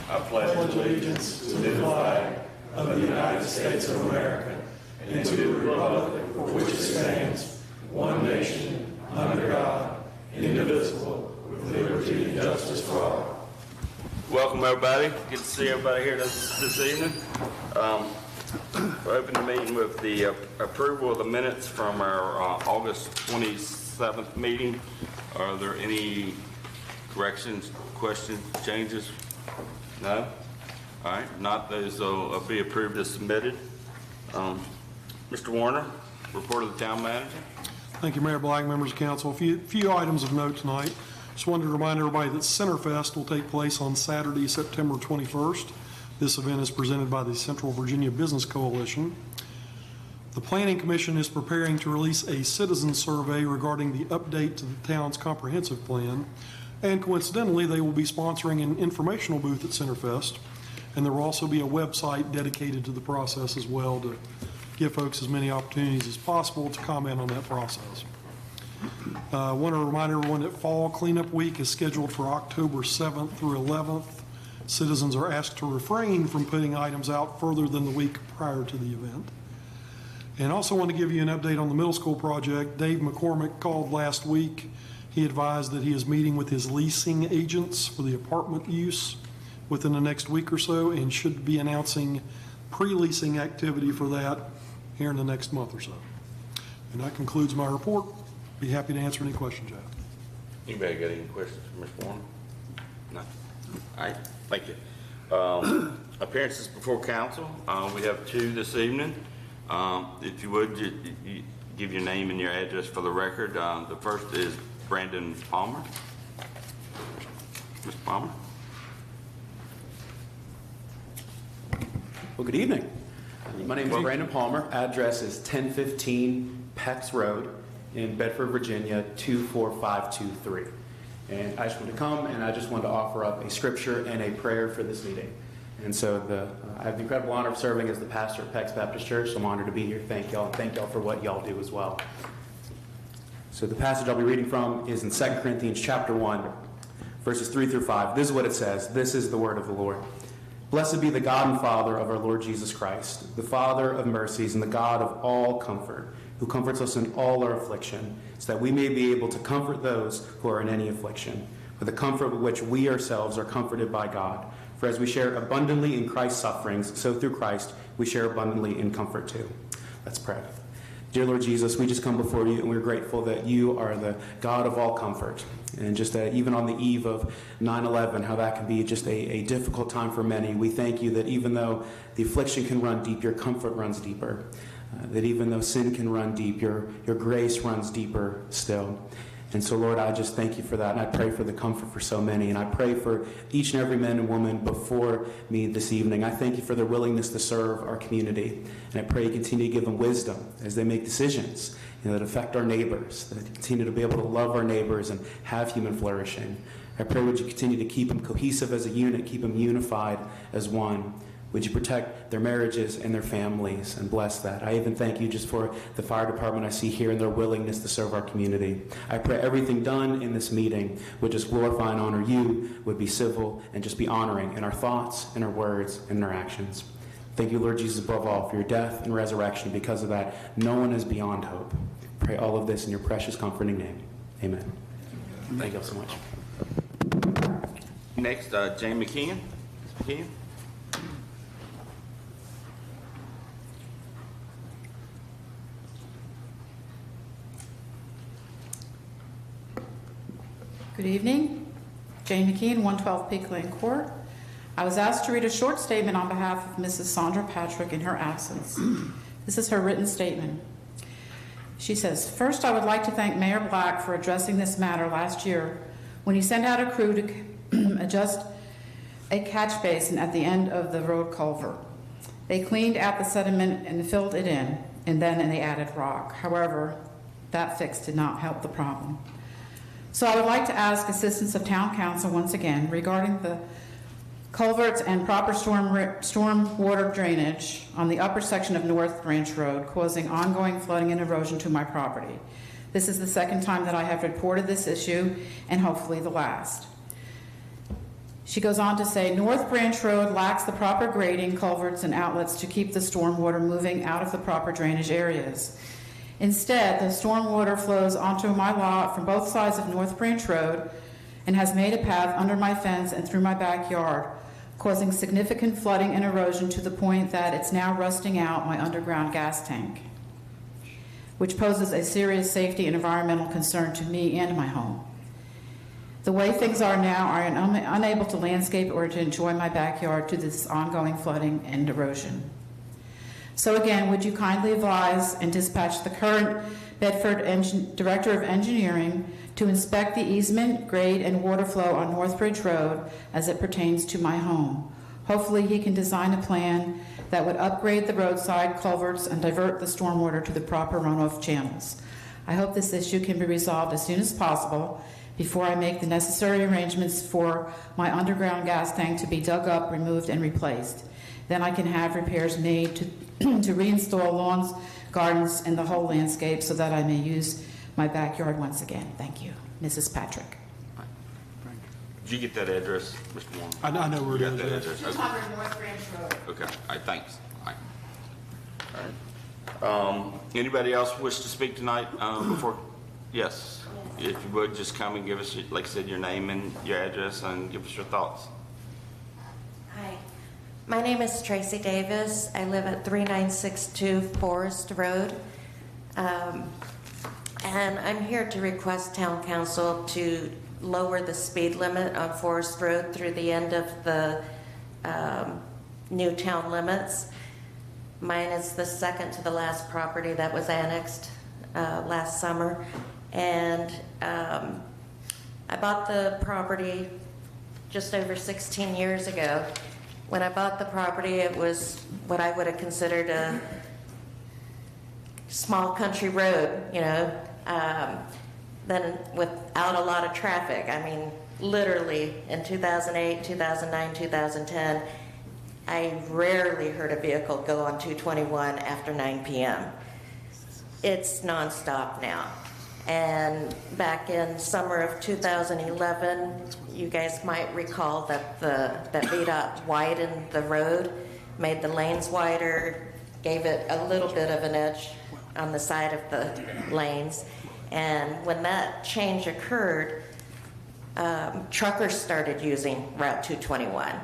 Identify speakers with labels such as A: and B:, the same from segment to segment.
A: I pledge allegiance to the flag of the United States of America and to the republic for which it stands, one nation, under God, indivisible, with liberty and justice for all. Welcome, everybody. Good to see everybody here this evening. We'll open the meeting with the approval of the minutes from our August 27th meeting. Are there any corrections, questions, changes? No? All right. Not those will be approved as submitted. Mr. Warner, report of the town manager.
B: Thank you, Mayor Black, members of council. A few items of note tonight. Just wanted to remind everybody that Centerfest will take place on Saturday, September 21st. This event is presented by the Central Virginia Business Coalition. The Planning Commission is preparing to release a citizen survey regarding the update to the town's comprehensive plan. And coincidentally, they will be sponsoring an informational booth at Centerfest. And there will also be a website dedicated to the process as well to give folks as many opportunities as possible to comment on that process. I want to remind everyone that Fall Cleanup Week is scheduled for October 7th through 11th. Citizens are asked to refrain from putting items out further than the week prior to the event. And also want to give you an update on the middle school project. Dave McCormick called last week. He advised that he is meeting with his leasing agents for the apartment use within the next week or so and should be announcing pre-leasing activity for that here in the next month or so. And that concludes my report. Be happy to answer any questions you have.
A: Anybody got any questions for Mr. Warner? No. All right. Thank you. Appearances before council. We have two this evening. If you would, you give your name and your address for the record. The first is Brandon Palmer. Mr. Palmer.
C: Well, good evening. My name is Brandon Palmer. Address is 1015 Pex Road in Bedford, Virginia, 24523. And I just want to come and I just want to offer up a scripture and a prayer for this meeting. And so I have the incredible honor of serving as the pastor at Pex Baptist Church. So I'm honored to be here. Thank y'all. Thank y'all for what y'all do as well. So the passage I'll be reading from is in 2 Corinthians chapter 1, verses 3 through 5. This is what it says. This is the word of the Lord. Blessed be the God and Father of our Lord Jesus Christ, the Father of mercies and the God of all comfort, who comforts us in all our affliction, so that we may be able to comfort those who are in any affliction, with the comfort with which we ourselves are comforted by God. For as we share abundantly in Christ's sufferings, so through Christ we share abundantly in comfort too. Let's pray. Dear Lord Jesus, we just come before you and we're grateful that you are the God of all comfort. And just that even on the eve of 9/11, how that can be just a difficult time for many. We thank you that even though the affliction can run deep, your comfort runs deeper. That even though sin can run deep, your grace runs deeper still. And so, Lord, I just thank you for that. And I pray for the comfort for so many. And I pray for each and every man and woman before me this evening. I thank you for their willingness to serve our community. And I pray you continue to give them wisdom as they make decisions that affect our neighbors, that continue to be able to love our neighbors and have human flourishing. I pray would you continue to keep them cohesive as a unit, keep them unified as one. Would you protect their marriages and their families and bless that? I even thank you just for the fire department I see here and their willingness to serve our community. I pray everything done in this meeting would just glorify and honor you, would be civil and just be honoring in our thoughts, in our words, and in our actions. Thank you, Lord Jesus, above all, for your death and resurrection. Because of that, no one is beyond hope. Pray all of this in your precious, comforting name. Amen. Thank you all so much.
A: Next, Jane McKeon. McKeon.
D: Good evening. Jane McKeon, 112 Peak Lane Court. I was asked to read a short statement on behalf of Mrs. Sandra Patrick in her absence. This is her written statement. She says, first, I would like to thank Mayor Black for addressing this matter last year when he sent out a crew to adjust a catch basin at the end of the road culvert. They cleaned out the sediment and filled it in, and then they added rock. However, that fix did not help the problem. So I would like to ask assistance of Town Council once again regarding the culverts and proper storm water drainage on the upper section of North Branch Road, causing ongoing flooding and erosion to my property. This is the 2nd time that I have reported this issue, and hopefully the last. She goes on to say, North Branch Road lacks the proper grading, culverts, and outlets to keep the stormwater moving out of the proper drainage areas. Instead, the stormwater flows onto my lot from both sides of North Branch Road and has made a path under my fence and through my backyard, causing significant flooding and erosion to the point that it's now rusting out my underground gas tank, which poses a serious safety and environmental concern to me and my home. The way things are now, I am unable to landscape or to enjoy my backyard due to this ongoing flooding and erosion. So again, would you kindly advise and dispatch the current Bedford Director of Engineering to inspect the easement, grade, and water flow on Northbridge Road as it pertains to my home? Hopefully he can design a plan that would upgrade the roadside culverts and divert the stormwater to the proper runoff channels. I hope this issue can be resolved as soon as possible before I make the necessary arrangements for my underground gas tank to be dug up, removed, and replaced. Then I can have repairs made to, to reinstall lawns, gardens, and the whole landscape so that I may use my backyard once again. Thank you. Mrs. Patrick.
A: Did you get that address, Mr. Warren?
B: I know where it
A: You got
B: is,
A: that
B: yes.
A: address? Okay.
D: 200 North Branch Road.
A: Okay, all right, thanks. All right. Anybody else wish to speak tonight before? Yes. If you would, just come and give us, like I said, your name and your address and give us your thoughts.
E: Hi, my name is Tracy Davis. I live at 3962 Forest Road. And I'm here to request Town Council to lower the speed limit on Forest Road through the end of the new town limits. Mine is the second to the last property that was annexed last summer. And I bought the property just over 16 years ago. When I bought the property, it was what I would have considered a small country road, you know, then without a lot of traffic. I mean, literally in 2008, 2009, 2010, I rarely heard a vehicle go on 221 after 9 p.m. It's nonstop now. And back in summer of 2011, you guys might recall that that VDOT widened the road, made the lanes wider, gave it a little bit of an edge on the side of the lanes. And when that change occurred, truckers started using Route 221.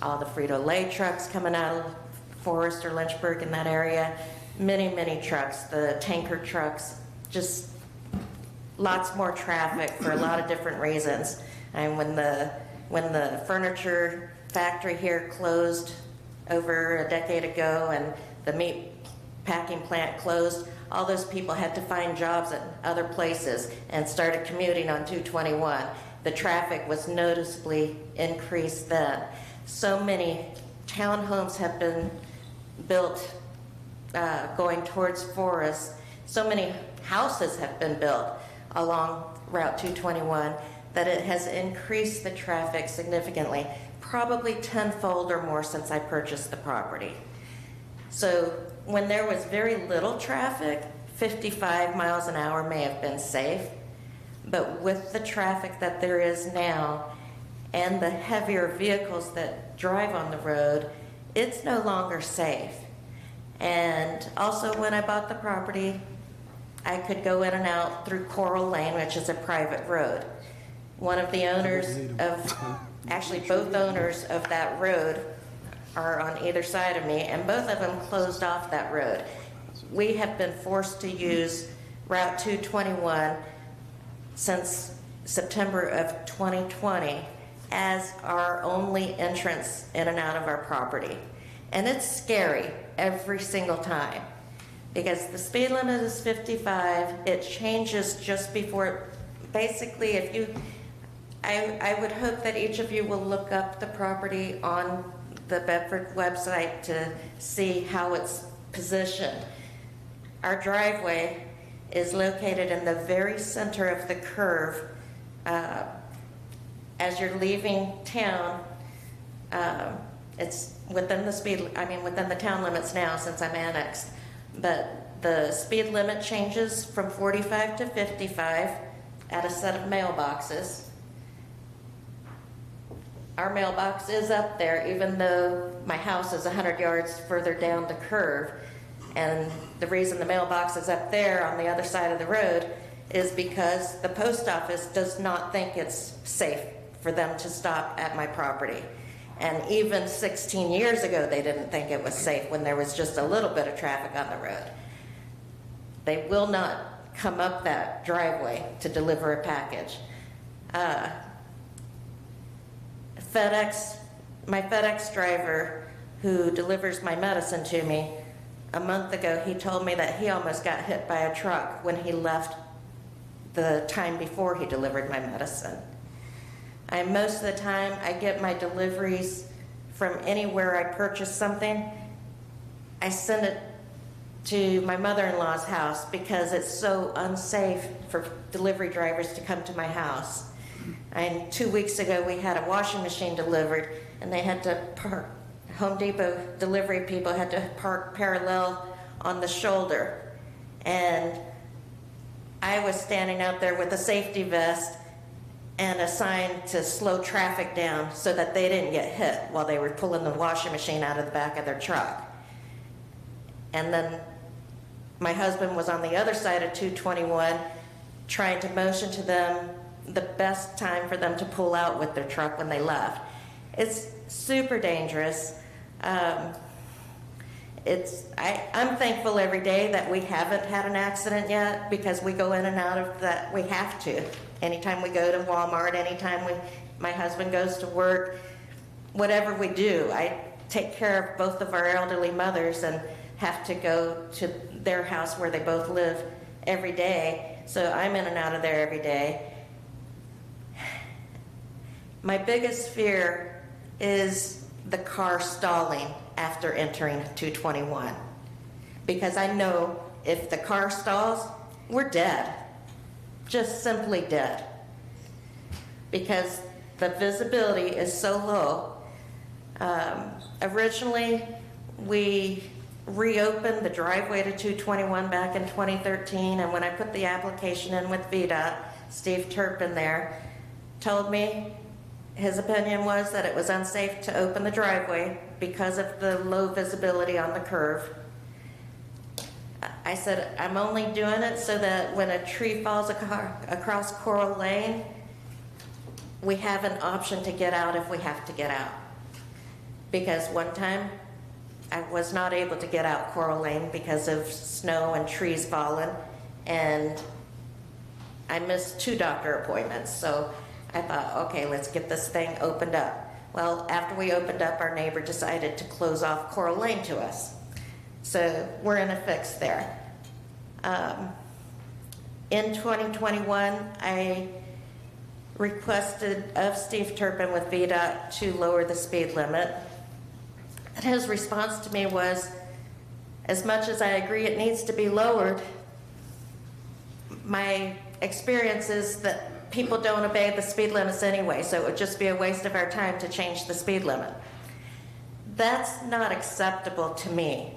E: All the Frito-Lay trucks coming out of Forest or Lynchburg in that area, many trucks, the tanker trucks, just lots more traffic for a lot of different reasons. And when the furniture factory here closed over a decade ago and the meat packing plant closed, all those people had to find jobs at other places and started commuting on 221. The traffic was noticeably increased then. So many townhomes have been built going towards Forest. So many houses have been built along Route 221 that it has increased the traffic significantly, probably tenfold or more since I purchased the property. So when there was very little traffic, 55 miles an hour may have been safe, but with the traffic that there is now and the heavier vehicles that drive on the road, it's no longer safe. And also when I bought the property, I could go in and out through Coral Lane, which is a private road. One of the owners of, actually both owners of that road are on either side of me, and both of them closed off that road. We have been forced to use Route 221 since September of 2020 as our only entrance in and out of our property. And it's scary every single time because the speed limit is 55. It changes just before, basically if you, I would hope that each of you will look up the property on the Bedford website to see how it's positioned. Our driveway is located in the very center of the curve. As you're leaving town, it's within within the town limits now since I'm annexed, but the speed limit changes from 45 to 55 at a set of mailboxes. our mailbox is up there, even though my house is 100 yards further down the curve. And the reason the mailbox is up there on the other side of the road is because the post office does not think it's safe for them to stop at my property. And even 16 years ago, they didn't think it was safe when there was just a little bit of traffic on the road. They will not come up that driveway to deliver a package. My FedEx driver who delivers my medicine to me, a month ago, he told me that he almost got hit by a truck when he left the time before he delivered my medicine. Most of the time, I get my deliveries from anywhere I purchase something. I send it to my mother-in-law's house because it's so unsafe for delivery drivers to come to my house. And 2 weeks ago, we had a washing machine delivered, and they had to park. Home Depot delivery people had to park parallel on the shoulder. And I was standing out there with a safety vest and a sign to slow traffic down so that they didn't get hit while they were pulling the washing machine out of the back of their truck. And then my husband was on the other side of 221 trying to motion to them the best time for them to pull out with their truck when they left. It's super dangerous. I'm thankful every day that we haven't had an accident yet, because we go in and out of that. We have to. Anytime we go to Walmart, anytime my husband goes to work, whatever we do, I take care of both of our elderly mothers and have to go to their house where they both live every day. So I'm in and out of there every day. My biggest fear is the car stalling after entering 221, because I know if the car stalls, we're dead, just simply dead, because the visibility is so low. Originally, we reopened the driveway to 221 back in 2013, and when I put the application in with VDOT, Steve Turpin there told me his opinion was that it was unsafe to open the driveway because of the low visibility on the curve. I said, I'm only doing it so that when a tree falls across Coral Lane, we have an option to get out if we have to get out. Because one time, I was not able to get out Coral Lane because of snow and trees falling, and I missed 2 doctor appointments. So I thought, okay, let's get this thing opened up. Well, after we opened up, our neighbor decided to close off Coral Lane to us. So we're in a fix there. In 2021, I requested of Steve Turpin with VDOT to lower the speed limit. And his response to me was, as much as I agree it needs to be lowered, my experience is that people don't obey the speed limits anyway, so it would just be a waste of our time to change the speed limit. That's not acceptable to me.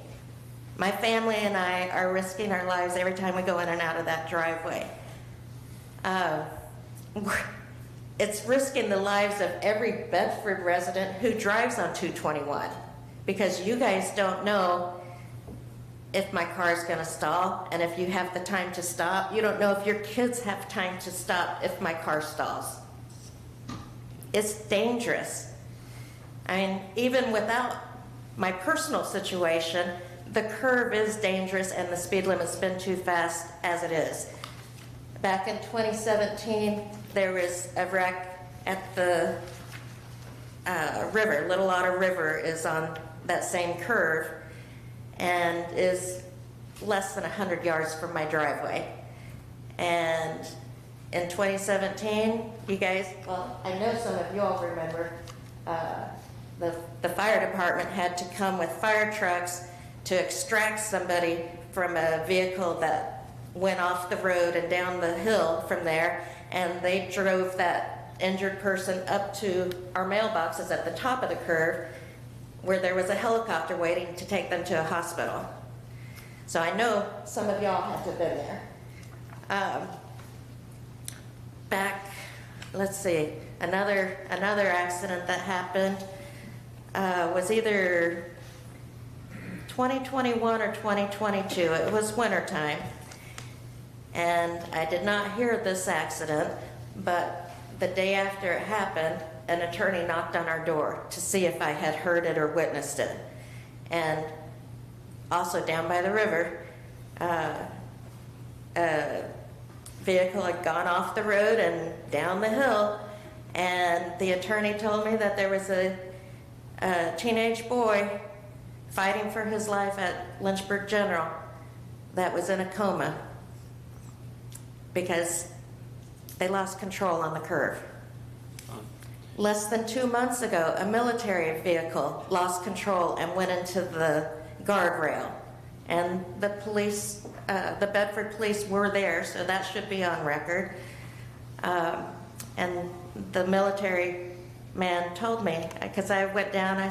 E: My family and I are risking our lives every time we go in and out of that driveway. It's risking the lives of every Bedford resident who drives on 221, because you guys don't know if my car is going to stall, and if you have the time to stop. You don't know if your kids have time to stop if my car stalls. It's dangerous. I mean, even without my personal situation, the curve is dangerous and the speed limit's been too fast as it is. Back in 2017, there was a wreck at the river. Little Otter River is on that same curve and is less than 100 yards from my driveway. And in 2017, you guys, well, I know some of you all remember, the fire department had to come with fire trucks to extract somebody from a vehicle that went off the road and down the hill from there, and they drove that injured person up to our mailboxes at the top of the curve, where there was a helicopter waiting to take them to a hospital. So I know some of y'all have to have been there. Back, let's see, another accident that happened was either 2021 or 2022. It was wintertime. And I did not hear this accident, but the day after it happened, an attorney knocked on our door to see if I had heard it or witnessed it. And also down by the river, a vehicle had gone off the road and down the hill, and the attorney told me that there was a teenage boy fighting for his life at Lynchburg General that was in a coma because they lost control on the curve. Less than 2 months ago, a military vehicle lost control and went into the guardrail. And the police, the Bedford police were there, so that should be on record. And the military man told me, because I went down, I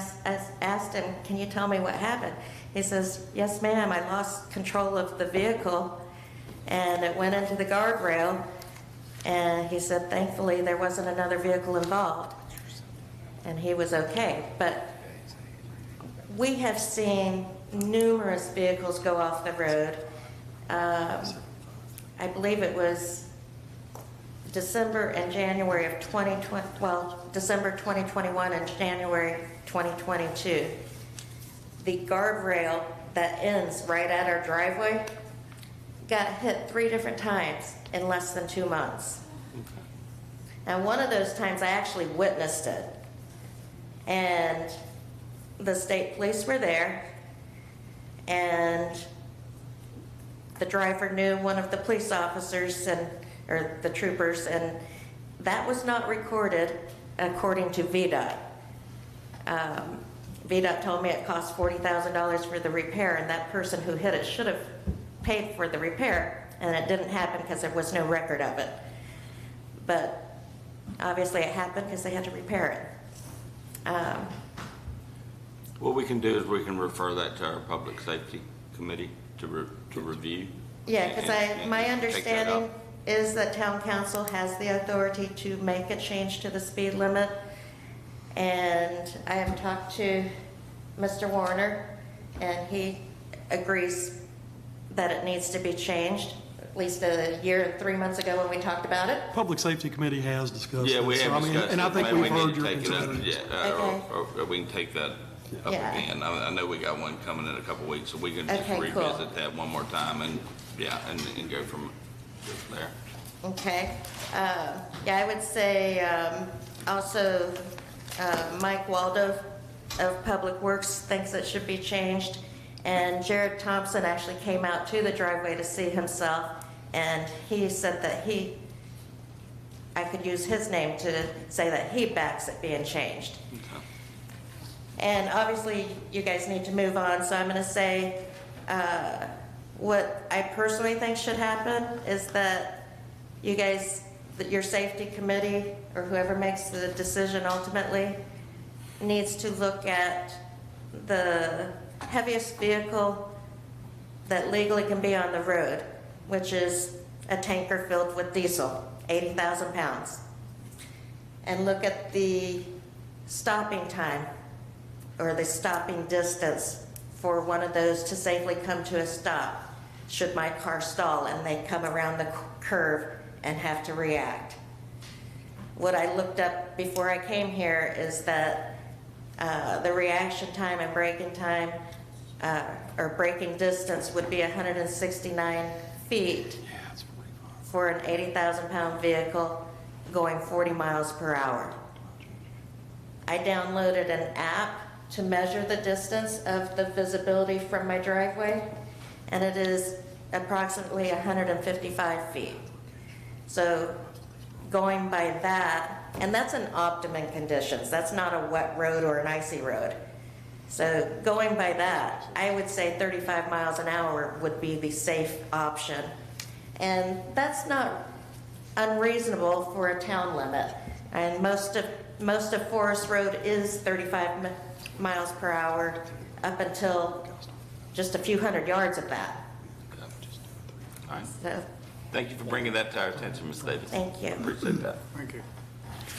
E: asked him, can you tell me what happened? He says, yes, ma'am, I lost control of the vehicle and it went into the guardrail. And he said, thankfully, there wasn't another vehicle involved. And he was okay. But we have seen numerous vehicles go off the road. I believe it was December and January of 2020, well, December 2021 and January 2022. The guardrail that ends right at our driveway got hit 3 different times in less than 2 months. And one of those times I actually witnessed it. And the state police were there, and the driver knew one of the police officers or the troopers, and that was not recorded according to VDOT. VDOT told me it cost $40,000 for the repair, and that person who hit it should have paid for the repair, and it didn't happen because there was no record of it. But obviously it happened because they had to repair it.
A: What we can do is we can refer that to our Public Safety Committee to review.
E: Yeah, because my
A: and take that
E: understanding
A: out.
E: is that town council has the authority to make a change to the speed limit. And I have talked to Mr. Warner, and he agrees that it needs to be changed, at least a year and 3 months ago when we talked about it.
B: Public Safety Committee has discussed
A: Yeah, we
B: this.
A: have
B: I mean,
A: discussed it.
B: and I think
A: Maybe
B: we've
A: we need
B: heard
A: to
B: your
A: take it up.
B: concerns.
A: Yeah,
E: Okay.
A: or we can take that up
E: Yeah.
A: again. I know we got one coming in a couple weeks, so we can just
E: Okay, cool.
A: revisit that one more time and, yeah, and go from there.
E: Okay. Yeah, I would say also Mike Waldo of Public Works thinks it should be changed. And Jared Thompson actually came out to the driveway to see himself, and he said that I could use his name to say that he backs it being changed.
A: Okay.
E: And obviously, you guys need to move on, so I'm going to say what I personally think should happen is that you guys, that your safety committee, or whoever makes the decision ultimately, needs to look at the heaviest vehicle that legally can be on the road, which is a tanker filled with diesel, 80,000 pounds. And look at the stopping time or the stopping distance for one of those to safely come to a stop should my car stall and they come around the curve and have to react. What I looked up before I came here is that the reaction time and braking time or braking distance would be 169 feet for an 80,000 pound vehicle going 40 miles per hour. I downloaded an app to measure the distance of the visibility from my driveway, and it is approximately 155 feet. So going by that, and that's in optimum conditions, that's not a wet road or an icy road. So going by that, I would say 35 miles an hour would be the safe option. And that's not unreasonable for a town limit. And most of Forest Road is 35 miles per hour up until just a few hundred yards of that.
A: All right.
E: So,
A: Thank you for bringing that to our attention, Ms. Davis.
E: Thank you.
A: Appreciate that.
B: Thank you.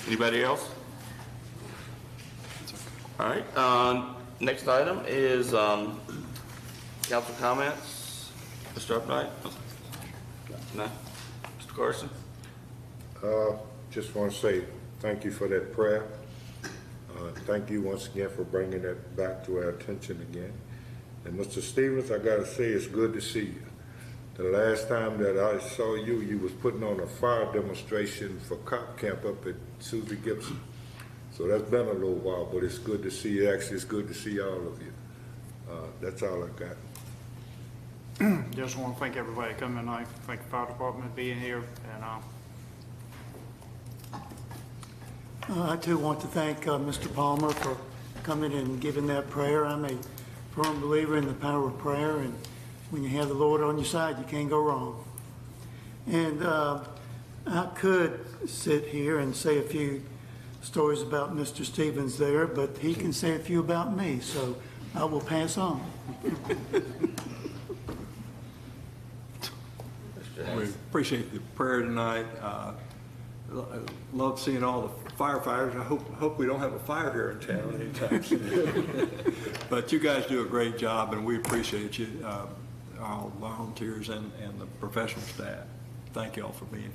A: Anybody else? All right, next item is council comments. Mr. Upnight? No? Mr. Carson?
F: Just want to say thank you for that prayer. Thank you once again for bringing that back to our attention again. And Mr. Stevens, I gotta say, it's good to see you. The last time that I saw you, you was putting on a fire demonstration for cop camp up at Susie Gibson. So that's been a little while, but it's good to see you. Actually, it's good to see all of you. That's all I got.
G: Just want to thank everybody coming tonight, thank the fire department being here, and
H: I too want to thank Mr. Palmer for coming and giving that prayer. I'm a firm believer in the power of prayer, and when you have the Lord on your side, you can't go wrong. And I could sit here and say a few stories about Mr. Stevens there, but he can say a few about me, so I will pass on.
I: We appreciate the prayer tonight. Love seeing all the firefighters. I hope we don't have a fire here in town anytime soon. But you guys do a great job, and we appreciate you, all volunteers and the professional staff. Thank you all for being here.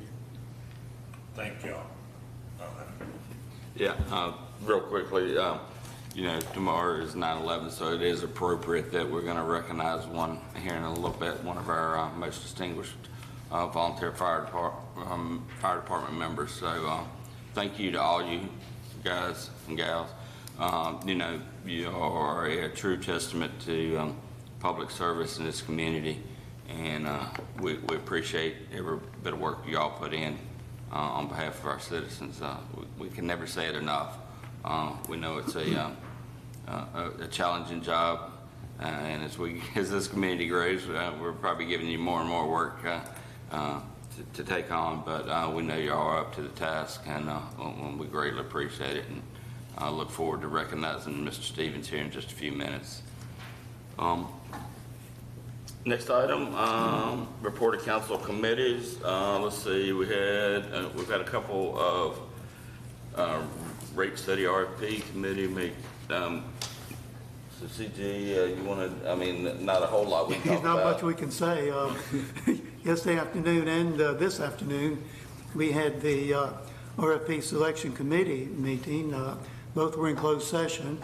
F: Thank y'all.
A: Yeah, real quickly, you know, tomorrow is 9/11, so it is appropriate that we're going to recognize one here in a little bit, one of our most distinguished volunteer fire department members. So thank you to all you guys and gals. You know, you are a true testament to public service in this community, and we appreciate every bit of work you all put in on behalf of our citizens. We can never say it enough. We know it's a challenging job, and as this community grows, we're probably giving you more and more work to take on, but we know you are up to the task, and we greatly appreciate it, and I look forward to recognizing Mr. Stevens here in just a few minutes. Next item, report of council committees. Let's see, we've had a couple of rate study RFP committee. So CJ, you want to? I mean, not a whole lot we can talk
H: Not
A: about.
H: much we can say. Yesterday afternoon and this afternoon, we had the RFP Selection Committee meeting. Both were in closed session.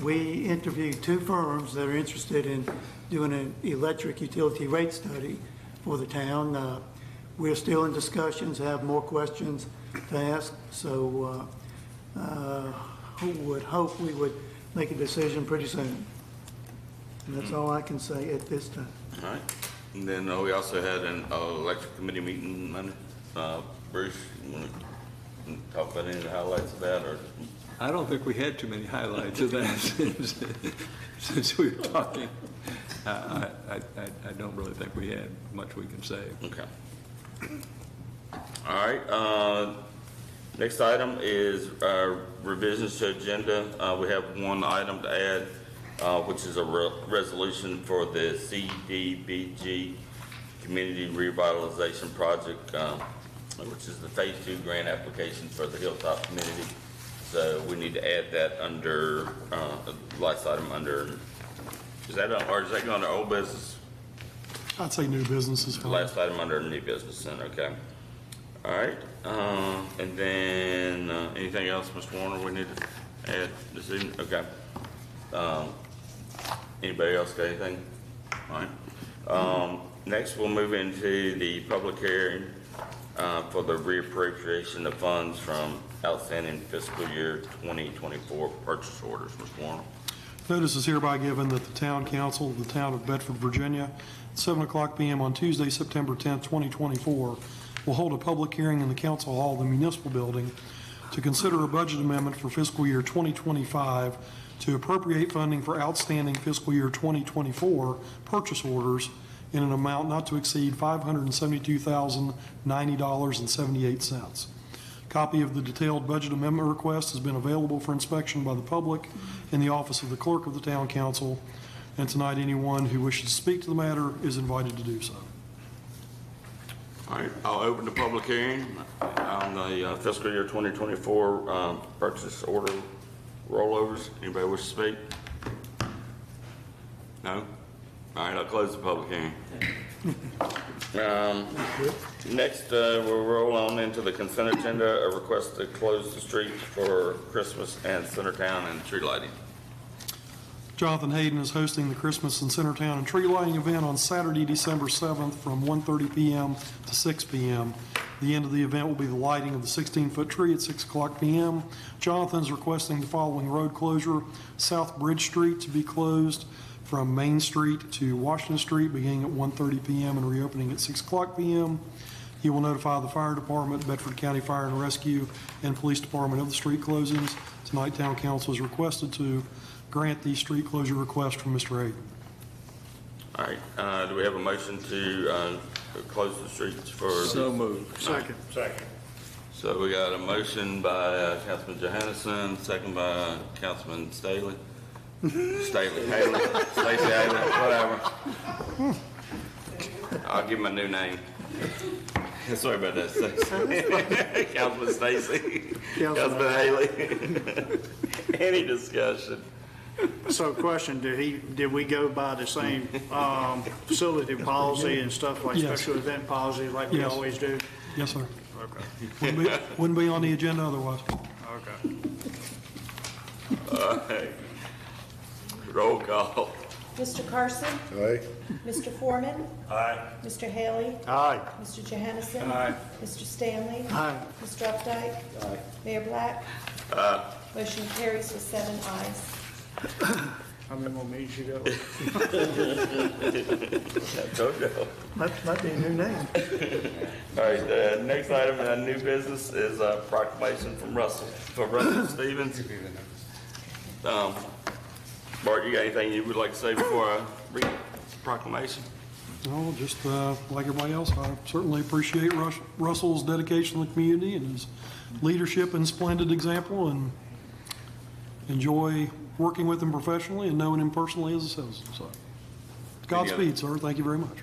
H: We interviewed two firms that are interested in doing an electric utility rate study for the town. We're still in discussions, have more questions to ask, so would hope we would make a decision pretty soon. And that's all I can say at this time.
A: All right. And then we also had an electric committee meeting Monday. Bruce, you want to talk about any of the highlights of that, or?
I: I don't think we had too many highlights of that since we were talking. I don't really think we had much we can say.
A: Okay. All right. Next item is revisions to agenda. We have one item to add, which is a resolution for the CDBG Community Revitalization Project, which is the Phase 2 grant application for the Hilltop community. So we need to add that under last item under. Is that or is that going to old business?
B: I'd say new business is fine.
A: Last item under new business, then, okay. All right, and then anything else, Mr. Warner, we need to add this evening? Okay. Anybody else got anything? All right. Next, we'll move into the public hearing for the reappropriation of funds from outstanding fiscal year 2024 purchase orders. Mr. Warner.
B: Notice is hereby given that the Town Council of the Town of Bedford, Virginia, at 7:00 p.m. on Tuesday, September 10th, 2024, will hold a public hearing in the Council Hall of the Municipal Building to consider a budget amendment for fiscal year 2025 to appropriate funding for outstanding fiscal year 2024 purchase orders in an amount not to exceed $572,090.78. Copy of the detailed budget amendment request has been available for inspection by the public in the office of the clerk of the Town Council, and tonight anyone who wishes to speak to the matter is invited to do so.
A: All right, I'll open the public hearing on the fiscal year 2024 purchase order rollovers. Anybody wish to speak? No? All right, I'll close the public hearing. Next, we'll roll on into the consent agenda, a request to close the streets for Christmas and Centertown and tree lighting.
B: Jonathan Hayden is hosting the Christmas in Centertown and tree lighting event on Saturday, December 7th from 1:30 p.m. to 6 p.m. The end of the event will be the lighting of the 16-foot tree at 6 o'clock p.m. Jonathan is requesting the following road closure: South Bridge Street to be closed from Main Street to Washington Street beginning at 1:30 p.m. and reopening at 6 o'clock p.m. He will notify the fire department, Bedford County Fire and Rescue, and police department of the street closings. Tonight, town council is requested to grant the street closure request from Mr. Hayden.
A: All right, do we have a motion to close the streets for?
I: So moved.
G: Second.
A: So we got a motion by Councilman Johansson, second by Councilman Staley. Staley, Haley, Stacey Haley, whatever. I'll give him a new name. Sorry about that, Stacey. Councilman Stacey, Councilman Haley. Any discussion?
G: So question, did we go by the same facility policy and stuff like
B: Yes.
G: special event policy like we
B: Yes.
G: always do?
B: Yes, sir.
G: Okay,
B: Wouldn't be on the agenda otherwise.
G: okay.
A: All right. Roll call.
J: Mr. Carson?
F: Aye?
J: Mr. Foreman?
A: Aye.
J: Mr. Haley?
G: Aye.
J: Mr. Johansson?
G: Aye.
J: Mr. Stanley?
H: Aye.
J: Mr. Updike?
I: Aye.
J: Mayor Black?
A: Aye.
J: Motion carries with 7 ayes.
G: How many more meetings you got?
H: Might be a new name.
A: All right, next item, new business is a proclamation from Russell Stevens. Bart, you got anything you would like to say before I read the proclamation?
B: No, just like everybody else, I certainly appreciate Russell's dedication to the community and his leadership and splendid example, and enjoy working with him professionally and knowing him personally as a citizen. So, Godspeed, sir. Thank you very much.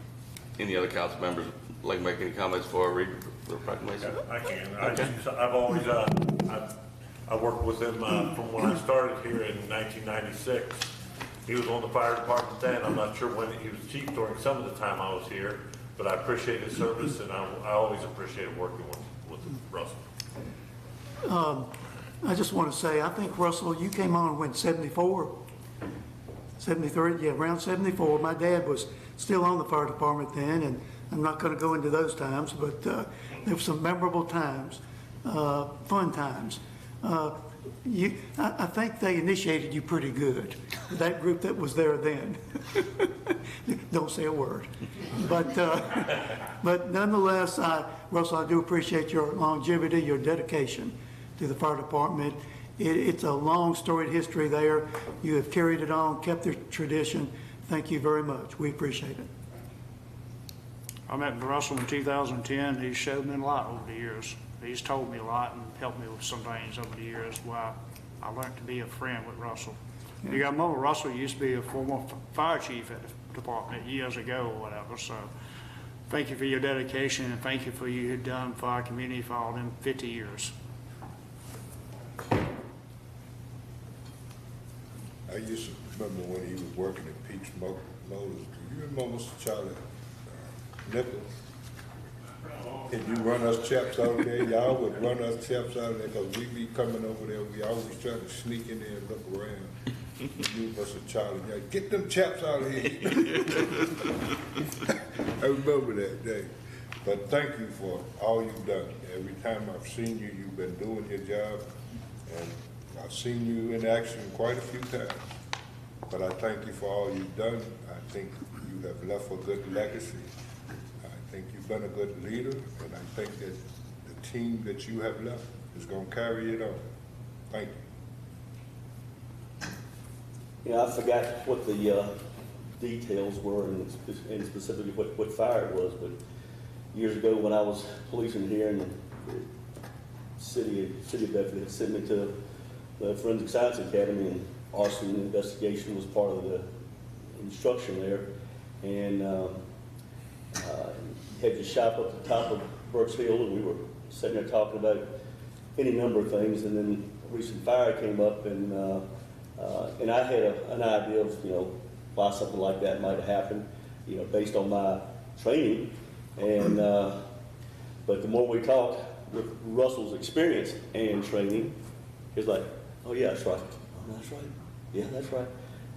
A: Any other council members like to make any comments before I read the proclamation?
K: I can. I've always, I worked with him from when I started here in 1996. He was on the fire department then. I'm not sure when he was chief during some of the time I was here, but I appreciate his service, and I always appreciated working with Russell.
H: I just want to say, I think, Russell, you came on when 74, 73, yeah, around 74. My dad was still on the fire department then, and I'm not going to go into those times, but there were some memorable times, fun times. I think they initiated you pretty good, that group that was there then. Don't say a word. But nonetheless, Russell, I do appreciate your longevity, your dedication to the fire department. It's a long storied history there. You have carried it on, kept the tradition. Thank you very much. We appreciate it.
G: I met Russell in 2010. He showed me a lot over the years. He's told me a lot and helped me with some things over the years. Well, I learned to be a friend with Russell. You got to remember, Russell used to be a former fire chief at the department years ago or whatever. So thank you for your dedication, and thank you for what you had done for our community for all them 50 years.
F: I used to remember when he was working at Peach Motors. Do you remember Mr. Charlie Nichols? And you run us chaps out there, y'all would run us chaps out there, because we be coming over there, we always try to sneak in there and look around. You, Mr. Charlie, get them chaps out of here. I remember that day. But thank you for all you've done. Every time I've seen you, you've been doing your job, and I've seen you in action quite a few times. But I thank you for all you've done. I think you have left a good legacy. I think you've been a good leader, and I think that the team that you have left is going to carry it on. Thank you.
L: Yeah, I forgot what the details were and specifically what fire it was, but years ago when I was policing here in the city of Bedford, had sent me to the Forensic Science Academy, and arson investigation was part of the instruction there. And Had your shop up the top of Brooks Hill, and we were sitting there talking about any number of things, and then a recent fire came up, and I had an idea of, why something like that might have happened, based on my training, and but the more we talked with Russell's experience and training, it's like, oh yeah, that's right. Oh, that's right. Yeah, that's right.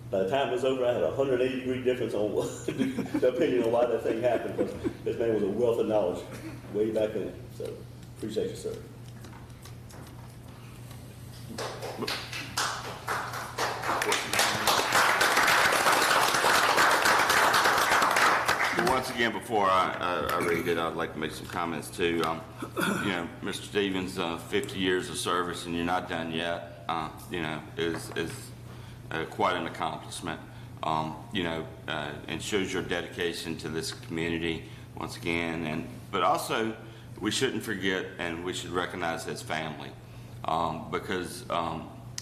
L: By the time it was over, I had a 180-degree difference on the opinion on why that thing happened, because this man was a wealth of knowledge way back then. So, appreciate you, sir.
A: Once again, before I read it, I'd like to make some comments too. Mr. Stevens, 50 years of service, and you're not done yet. Is quite an accomplishment. And shows your dedication to this community once again. But also, we shouldn't forget, and we should recognize his family, because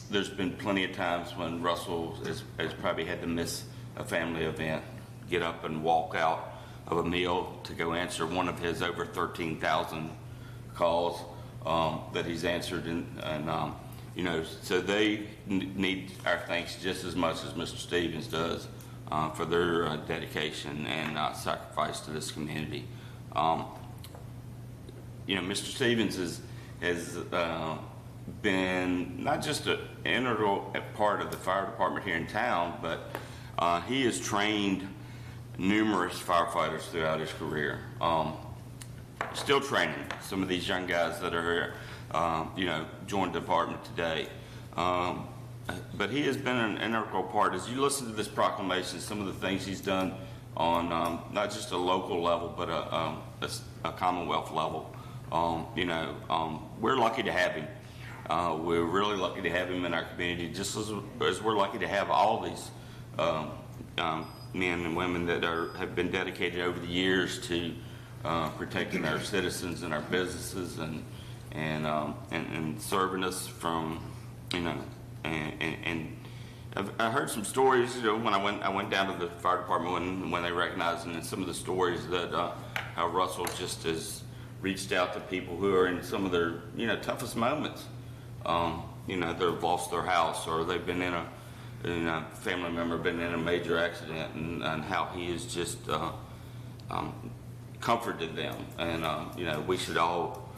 A: there's been plenty of times when Russell has probably had to miss a family event, get up and walk out of a meal to go answer one of his over 13,000 calls that he's answered, so they need our thanks just as much as Mr. Stevens does for their dedication and sacrifice to this community. Mr. Stevens has been not just an integral part of the fire department here in town, but he has trained numerous firefighters throughout his career. Still training some of these young guys that are here, joined the department today. But he has been an integral part. As you listen to this proclamation, some of the things he's done on not just a local level, but a Commonwealth level. We're lucky to have him. We're really lucky to have him in our community, just as we're lucky to have all these men and women that have been dedicated over the years to protecting our citizens and our businesses and serving us from, and I heard some stories, when I went down to the fire department when they recognized, and some of the stories that how Russell just has reached out to people who are in some of their, toughest moments. They've lost their house, or they've been in a family member been in a major accident, and how he has just comforted them. And we should all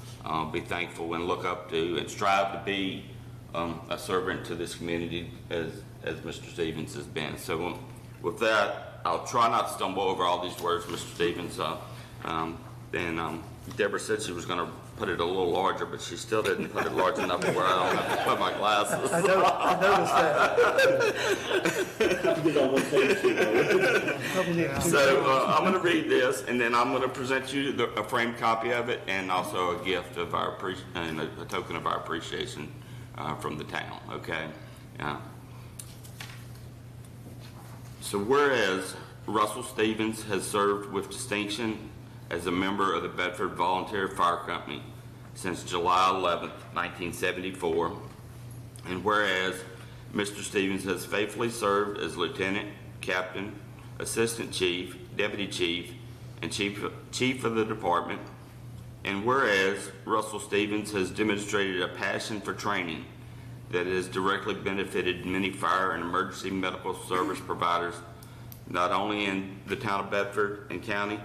A: be thankful and look up to and strive to be a servant to this community as Mr. Stevens has been. So with that, I'll try not to stumble over all these words, Mr. Stevens. Deborah said she was going to put it a little larger, but she still didn't put it large enough where I don't have to put my glasses.
H: I noticed that.
A: So I'm going to read this, and then I'm going to present you a framed copy of it, and also a gift of a token of our appreciation from the town. Okay. So whereas Russell Stevens has served with distinction as a member of the Bedford Volunteer Fire Company since July 11th, 1974, and whereas Mr. Stevens has faithfully served as Lieutenant, Captain, Assistant Chief, Deputy Chief, and Chief of the Department, and whereas Russell Stevens has demonstrated a passion for training that has directly benefited many fire and emergency medical service providers, not only in the town of Bedford and county,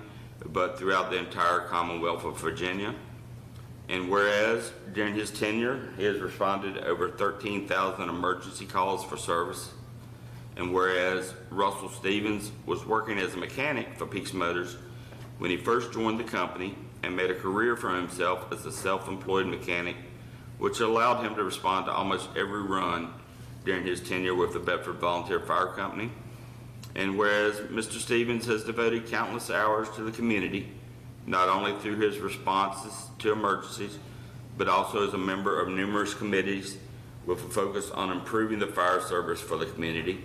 A: but throughout the entire Commonwealth of Virginia. And whereas during his tenure, he has responded to over 13,000 emergency calls for service. And whereas Russell Stevens was working as a mechanic for Peaks Motors when he first joined the company and made a career for himself as a self-employed mechanic, which allowed him to respond to almost every run during his tenure with the Bedford Volunteer Fire Company. And whereas Mr. Stevens has devoted countless hours to the community, not only through his responses to emergencies, but also as a member of numerous committees with a focus on improving the fire service for the community.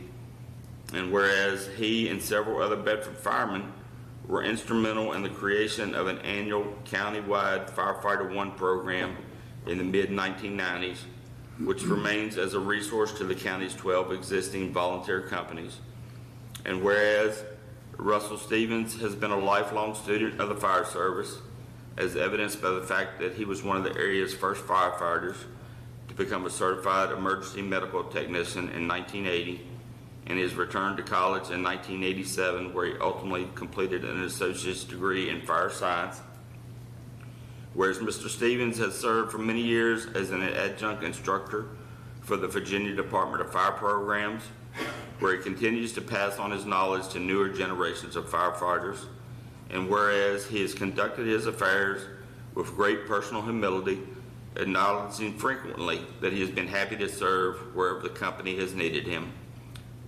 A: And whereas he and several other Bedford firemen were instrumental in the creation of an annual county-wide Firefighter One program in the mid-1990s, which remains as a resource to the county's 12 existing volunteer companies. And whereas Russell Stevens has been a lifelong student of the fire service, as evidenced by the fact that he was one of the area's first firefighters to become a certified emergency medical technician in 1980, and his return to college in 1987, where he ultimately completed an associate's degree in fire science. Whereas Mr. Stevens has served for many years as an adjunct instructor for the Virginia Department of Fire Programs, where he continues to pass on his knowledge to newer generations of firefighters. And whereas he has conducted his affairs with great personal humility, acknowledging frequently that he has been happy to serve wherever the company has needed him.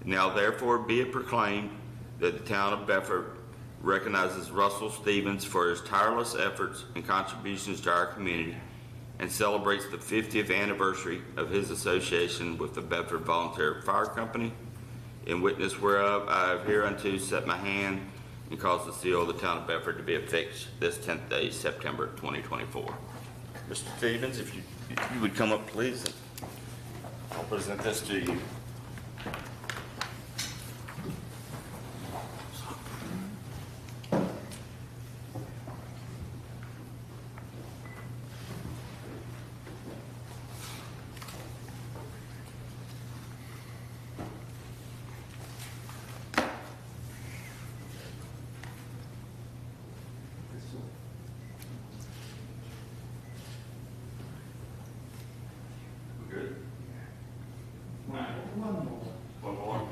A: Now therefore be it proclaimed that the town of Bedford recognizes Russell Stevens for his tireless efforts and contributions to our community, and celebrates the 50th anniversary of his association with the Bedford Volunteer Fire Company. In witness whereof, I have hereunto set my hand and caused the seal of the town of Bedford to be affixed this 10th day, September 2024. Mr. Stevens, if you would come up, please, and I'll present this to you. Good. One more.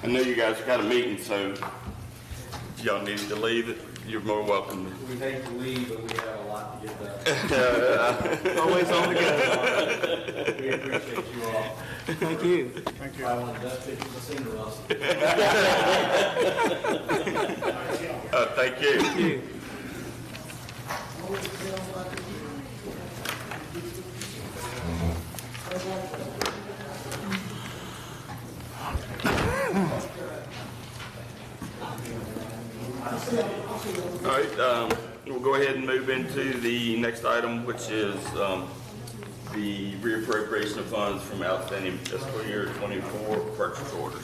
A: I know you guys got a meeting, so if y'all needed to leave, you're more welcome.
M: We hate to leave, but we have a lot to get done.
H: Always on the go.
M: We appreciate you all.
H: Thank you.
G: Thank you.
M: I want to best picture the singer, Russell.
A: Thank you.
H: Thank you.
A: All right, we'll go ahead and move into the next item, which is the reappropriation of funds from outstanding fiscal year 24 purchase orders.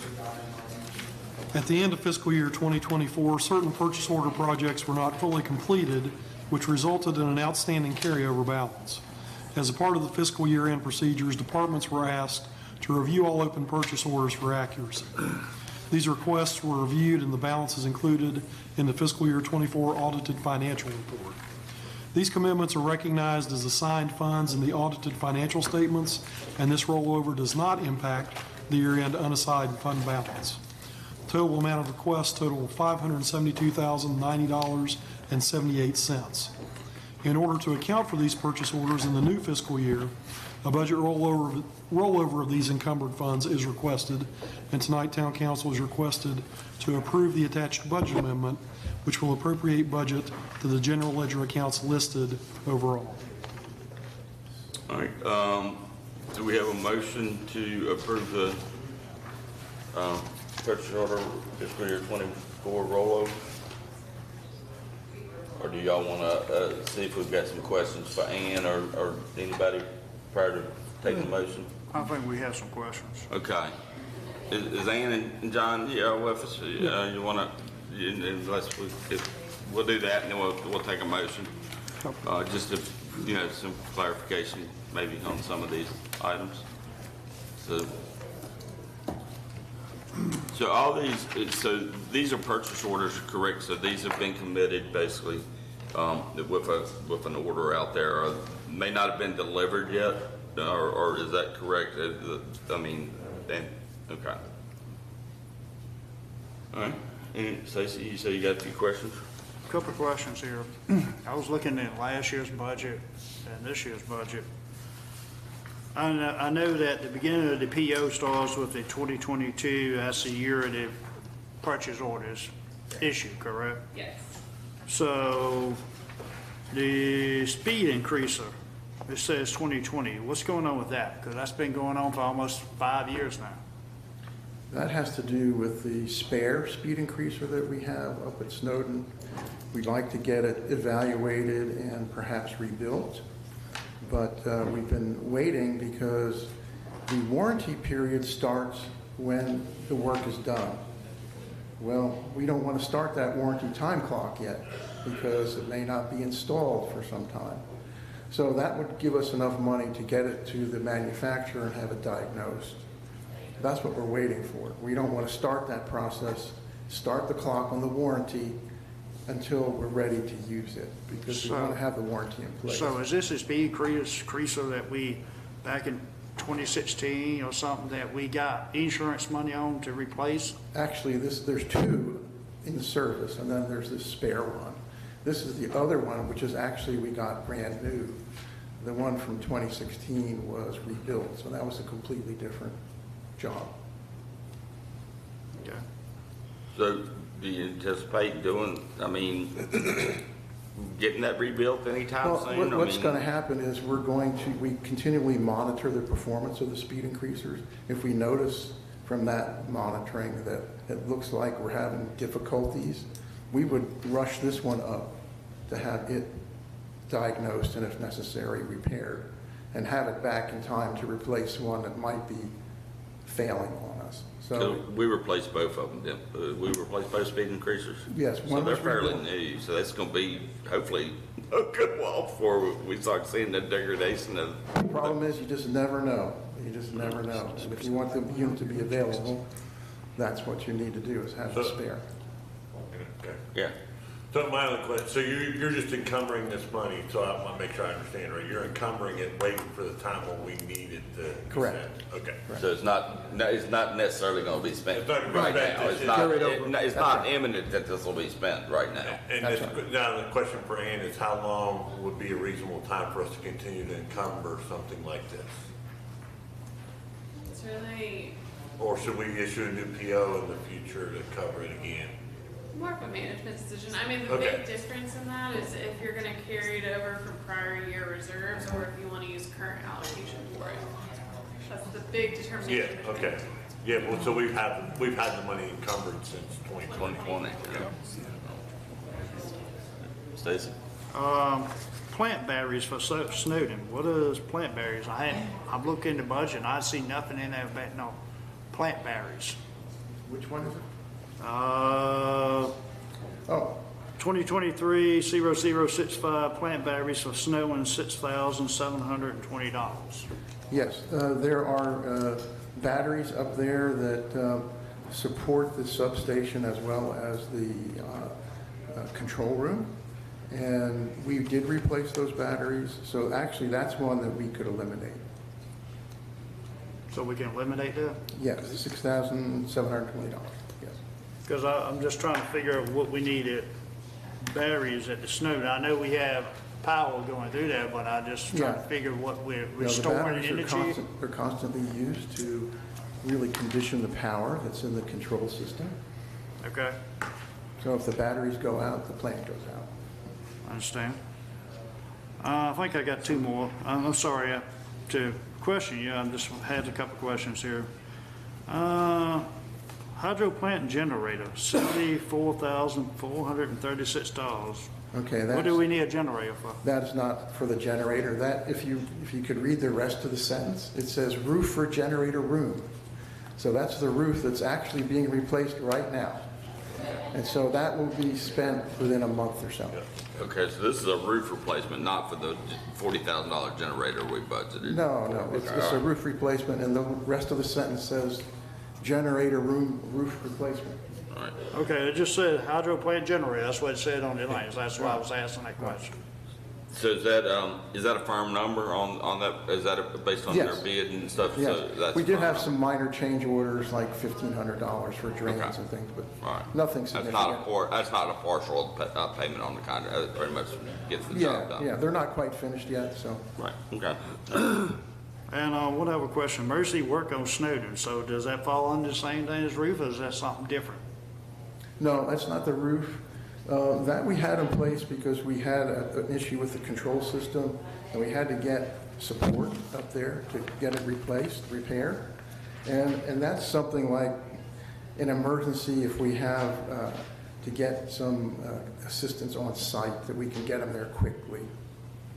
B: At the end of fiscal year 2024, certain purchase order projects were not fully completed, which resulted in an outstanding carryover balance. As a part of the fiscal year-end procedures, departments were asked to review all open purchase orders for accuracy. These requests were reviewed and the balances included in the fiscal year 24 audited financial report. These commitments are recognized as assigned funds in the audited financial statements, and this rollover does not impact the year-end unassigned fund balance. Total amount of requests total $572,090.78. In order to account for these purchase orders in the new fiscal year, a budget rollover of these encumbered funds is requested, and tonight Town Council is requested to approve the attached budget amendment, which will appropriate budget to the general ledger accounts listed overall.
A: All right, do we have a motion to approve the purchase order fiscal year 24 rollover? Or do y'all want to see if we've got some questions for Ann or anybody prior to taking the motion?
G: I think we have some questions.
A: Okay. Is Ann and John here with us? You want to, we'll do that and then we'll take a motion. Just to, some clarification maybe on some of these items. So all these, these are purchase orders, correct? So these have been committed basically with an order out there, or may not have been delivered yet, or is that correct? Okay. All right. And Stacey, you say you got a few questions?
G: Couple of questions here. I was looking at last year's budget and this year's budget. I know that the beginning of the PO starts with the 2022, that's the year of the purchase orders issued, correct?
D: Yes.
G: So The speed increaser, it says 2020. What's going on with that? Because that's been going on for almost 5 years now.
N: That has to do with the spare speed increaser that we have up at Snowden. We'd like to get it evaluated and perhaps rebuilt, but we've been waiting because the warranty period starts when the work is done. Well, we don't want to start that warranty time clock yet because it may not be installed for some time. So that would give us enough money to get it to the manufacturer and have it diagnosed. That's what we're waiting for. We don't want to start that process, start the clock on the warranty until we're ready to use it, because we want to have the warranty in place.
G: So is this a speed increaser that we, back in 2016 or something, that we got insurance money on to replace?
N: Actually, there's two in the service, and then there's this spare one. This is the other one, which is actually we got brand new. The one from 2016 was rebuilt, so that was a completely different job.
G: Okay.
A: So do you anticipate getting that rebuilt anytime
N: Well,
A: soon?
N: what's going to happen is we continually monitor the performance of the speed increasers. If we notice from that monitoring that it looks like we're having difficulties, we would rush this one up to have it diagnosed and, if necessary, repaired, and have it back in time to replace one that might be failing on us.
A: So we replaced both of them, didn't we? We replaced both speed increasers?
N: Yes.
A: So they're fairly new, so that's going to be hopefully a good while before we start seeing the degradation of.
N: The problem is you just never know. You just never know. And if you want the unit to be available, that's what you need to do, is have a spare.
K: Okay.
A: Yeah.
K: So my other question, so you're just encumbering this money, so I want to make sure I understand, right? You're encumbering it, waiting for the time when we need it to be
N: Correct.
K: spent. Okay.
A: So it's not necessarily going to be spent
K: It's not gonna be
A: right
K: spent
A: now.
K: this
A: It's
K: year.
A: it's not imminent that this will be spent right now.
K: And
N: That's
K: this,
N: right.
K: now the question for Ann is how long would be a reasonable time for us to continue to encumber something like this?
O: It's really
K: Or should we issue a new PO in the future to cover it again?
O: more of a management decision. I mean, the
K: Okay.
O: big difference in that is if you're gonna carry it over from prior year reserves or if you wanna use current allocation for it. That's the big
K: Yeah,
O: determination.
K: okay. Yeah, well, so we've had the money encumbered since
A: 2020. Stacy?
G: Plant batteries for Snowden. What is plant batteries? I've looked in the budget and I see nothing in there about no plant batteries.
N: Which one is it?
G: 2023-0065 plant batteries for Snowden, $6,720.
N: Yes, there are batteries up there that support the substation as well as the control room. And we did replace those batteries, so actually that's one that we could eliminate.
G: So we can eliminate that?
N: Yes, $6,720, yes.
G: Because I'm just trying to figure out what we need at batteries at the Snowden. I know we have power going through there, but I just trying to
N: Yeah.
G: figure what we're
N: You know, the
G: restoring
N: batteries
G: energy.
N: are constantly used to really condition the power that's in the control system.
G: Okay,
N: So if the batteries go out, the plant goes out.
G: I understand. I think I got two more. I'm sorry to question you. I just had a couple questions here. Hydro plant generator, $74,436.
N: Okay,
G: What do we need a generator for?
N: That is not for the generator. That, if you could read the rest of the sentence, it says roof for generator room. So that's the roof that's actually being replaced right now. And so that will be spent within a month or so.
A: Okay, so this is a roof replacement, not for the $40,000 generator we budgeted.
N: No, it's a roof replacement, and the rest of the sentence says generator room roof replacement.
A: All right.
G: Okay, it just said hydro plant generator. That's what it said on the lines. That's why I was asking that question.
A: So is that a firm number on that? Is that based on their
N: Yes.
A: bid and stuff? So
N: Yes,
A: that's
N: we did
A: firm
N: have
A: number.
N: some minor change orders, like $1,500 for drains
A: Okay.
N: and things, but
A: All right.
N: nothing
A: That's
N: significant.
A: that's not a partial payment on the contract. It pretty much gets the job done.
N: Yeah, they're not quite finished yet, so.
A: Right. Okay.
G: And one other question. Mercy worked on Snowden, so does that fall under the same thing as roof, or is that something different?
N: No, that's not the roof. That we had in place because we had an issue with the control system, and we had to get support up there to get it replaced, repaired. And that's something like an emergency if we have to get some assistance on site, that we can get them there quickly.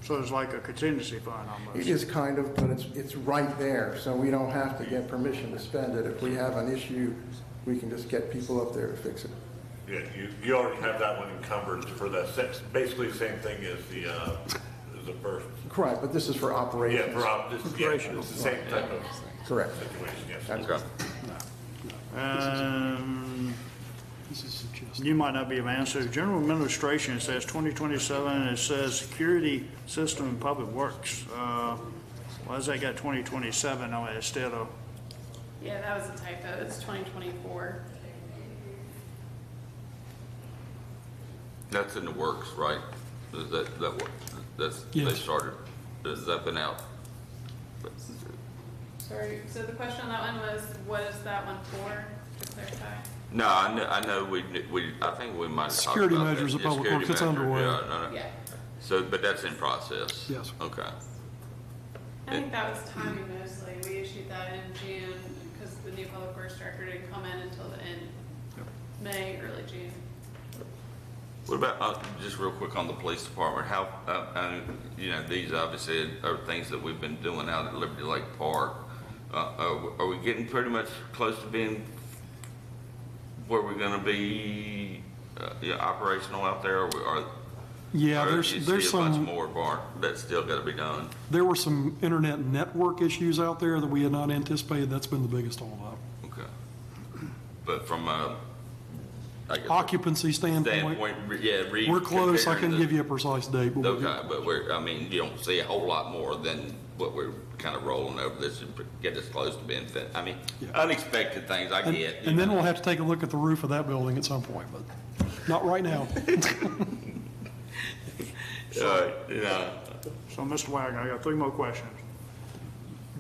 G: So it's like a contingency fund almost?
N: It is kind of, but it's right there, so we don't have to get permission to spend it. If we have an issue, we can just get people up there to fix it.
K: Yeah, you already have that one encumbered for that, basically the same thing as the first.
N: Correct, but this is for operations.
K: Yeah, it's the same type of
N: Correct.
K: situation, yes.
N: That's
A: Okay.
G: You might not be able to answer. General administration, it says 2027, it says security system and public works. Why has that got 2027 on it instead of?
O: Yeah, that was a typo. It's 2024.
A: That's in the works, right? Is that what, that's, they
B: Yes.
A: started, has that been out?
O: Sorry, so the question on that one was, what is that one for, to clarify?
A: No, I know I think we might have talked
B: Security
A: about that.
B: measures of
A: Yeah,
B: public
A: security
B: works, it's
A: measures,
B: underway.
A: yeah, no.
O: Yeah.
A: So, but that's in process?
B: Yes.
A: Okay.
O: I think that was timing mostly. We issued that in June because the new public works director didn't come in until the end, May, early June.
A: What about, just real quick on the police department, how, these obviously are things that we've been doing out at Liberty Lake Park. Are we getting pretty much close to being where we're gonna be, operational out there?
B: Yeah,
A: or
B: there's
A: you see a bunch
B: some,
A: more, Bart, that's still gotta be done?
B: there were some internet network issues out there that we had not anticipated. That's been the biggest holdup.
A: Okay. But from a, I guess,
B: Occupancy standpoint, we're close. I couldn't give you a precise date, but we're
A: Okay, but you don't see a whole lot more than what we're kind of rolling over this and get us close to being fit. I mean, unexpected things, I get.
B: And then we'll have to take a look at the roof of that building at some point, but not right now.
G: So, Mr. Wagner, I got 3 more questions.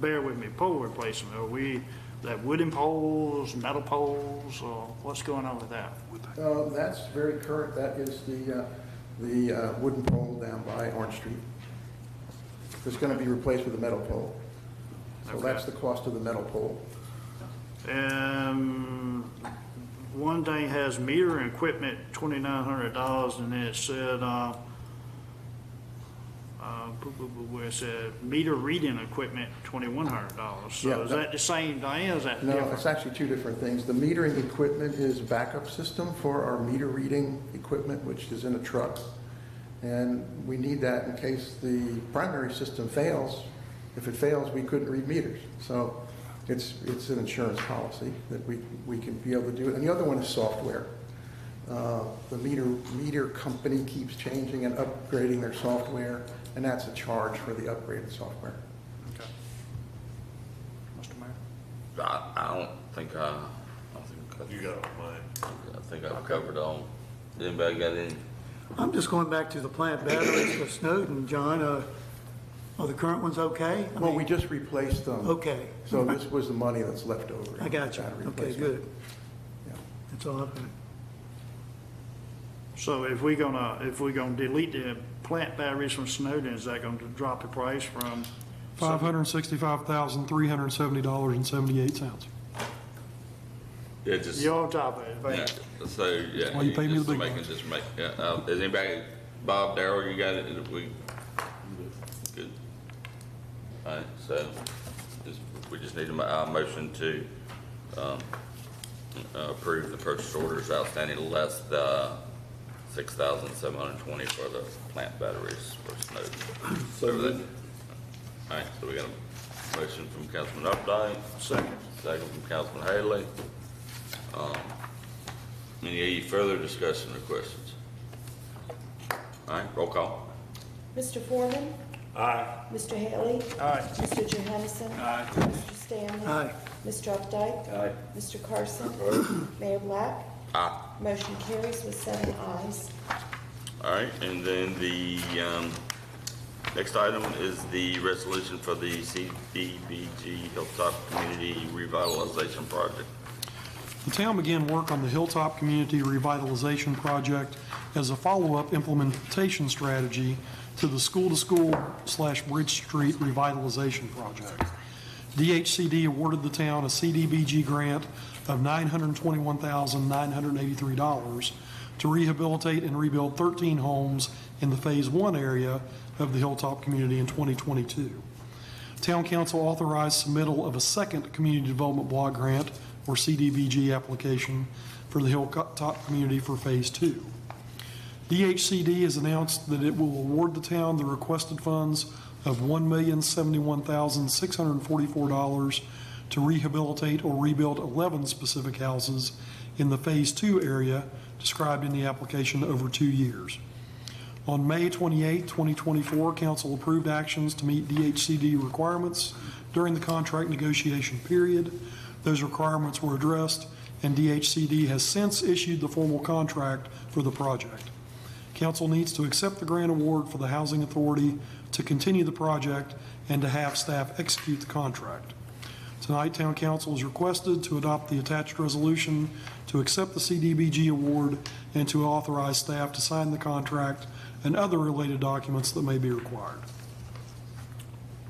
G: Bear with me. Pole replacement, are we, that wooden poles, metal poles, or what's going on with that?
N: That's very current. That is the wooden pole down by Orange Street. It's going to be replaced with a metal pole. So
G: Okay.
N: that's the cost of the metal pole.
G: One thing has meter and equipment, $2,900, and then it said, where it said meter reading equipment, $2,100. So
N: Yeah,
G: is that the same, Diane, is that
N: No,
G: different?
N: it's actually 2 different things. The metering equipment is a backup system for our meter reading equipment, which is in a truck. And we need that in case the primary system fails. If it fails, we couldn't read meters. So it's an insurance policy that we can be able to do it. And the other one is software. The meter company keeps changing and upgrading their software, and that's a charge for the upgraded software.
G: Okay. Mr. Mayor?
A: I don't think
K: You got it on mine.
A: I think I've covered all. Anybody got any?
H: I'm just going back to the plant batteries for Snowden, John. Are the current ones okay? I
N: Well,
H: mean,
N: we just replaced them.
H: Okay.
N: So this was the money that's left over.
H: I got you.
N: Battery
H: Okay,
N: replacement.
H: good.
N: Yeah.
H: That's all I've got.
G: So if we're gonna delete the plant batteries from Snowden, is that gonna drop the price from?
B: $565,370.78.
A: Yeah, just.
G: You're on top of it,
A: Yeah,
G: thank you.
A: so, yeah.
B: why you pay me
A: just
B: the big
A: make it-
B: bucks.
A: Just make, is anybody, Bob, Darrell, you got it? Good. All right, so we just need a motion to approve the purchase orders outstanding less the $6,720 for the plant batteries for Snowden.
L: So
A: All right, so we got a motion from Councilman Updike.
G: Second.
A: Second from Councilman Haley. Any further discussion or questions? All right, roll call.
J: Mr. Foreman,
K: Aye.
J: Mr. Haley,
G: Aye.
J: Mr. Johansson, Mr. Stanley,
H: Aye.
J: Mr. Updike,
L: Aye.
J: Mr. Carson, Mayor Black.
A: Aye.
J: Motion carries with 7 ayes.
A: All right, and then the next item is the resolution for the CDBG Hilltop Community Revitalization Project.
B: The town began work on the Hilltop Community Revitalization Project as a follow-up implementation strategy to the school-to-school/Bridge Street Revitalization Project. DHCD awarded the town a CDBG grant of $921,983 to rehabilitate and rebuild 13 homes in the Phase 1 area of the Hilltop community in 2022. Town Council authorized submittal of a second Community Development Block Grant, or CDBG, application for the Hilltop community for Phase 2. DHCD has announced that it will award the town the requested funds of $1,071,644 to rehabilitate or rebuild 11 specific houses in the Phase 2 area described in the application over 2 years. On May 28, 2024, Council approved actions to meet DHCD requirements during the contract negotiation period. Those requirements were addressed, and DHCD has since issued the formal contract for the project. Council needs to accept the grant award for the Housing Authority to continue the project and to have staff execute the contract. Tonight, Town Council is requested to adopt the attached resolution to accept the CDBG award and to authorize staff to sign the contract and other related documents that may be required.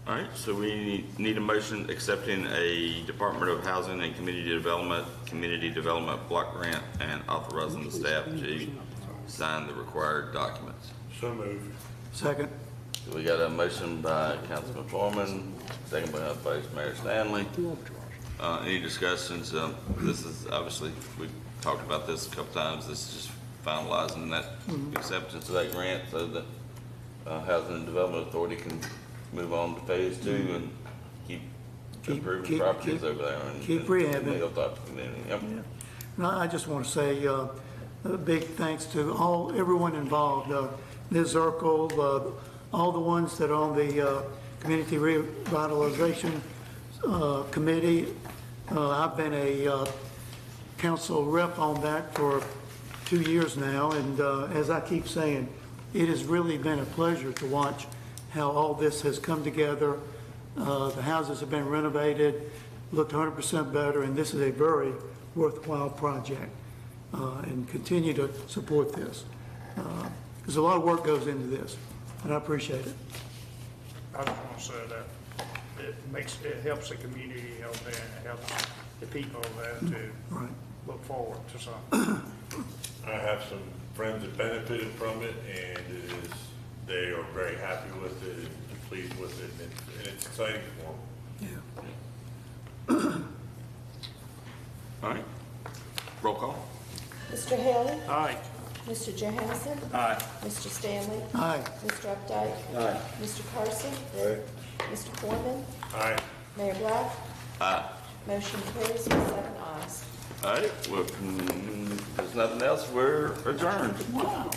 A: All right, so we need a motion accepting a Department of Housing and Community Development block grant and authorizing the staff to sign the required documents.
K: So moved.
H: Second.
A: So we got a motion by Councilman Foreman, second by Vice Mayor Stanley. Any discussions? This is obviously, we've talked about this a couple times. This is just finalizing that acceptance of that grant so that Housing and Development Authority can move on to Phase 2 and keep improving properties over there. And
H: keep rehabbing.
A: the Hilltop community. Yep.
H: Yeah. And I just want to say a big thanks to everyone involved, Ms. Zirkle, all the ones that are on the Community Revitalization Committee. I've been a council rep on that for 2 years now, and as I keep saying, it has really been a pleasure to watch how all this has come together. The houses have been renovated, looked 100% better, and this is a very worthwhile project. And continue to support this. Because a lot of work goes into this, and I appreciate it.
G: I just want to say that it helps the community out there, and it helps the people there to look forward to something.
K: I have some friends that benefited from it, and they are very happy with it and pleased with it, and it's exciting for them.
A: All right, roll call.
J: Mr. Haley?
G: Aye.
J: Mr. Johansson?
G: Aye.
J: Mr. Stanley?
H: Aye.
J: Mr. Updike?
L: Aye.
J: Mr. Carson?
F: Aye.
J: Mr. Foreman?
K: Aye.
J: Mayor Black?
A: Aye.
J: Motion carries with 7 ayes.
A: All right, well, there's nothing else. We're adjourned. Wow.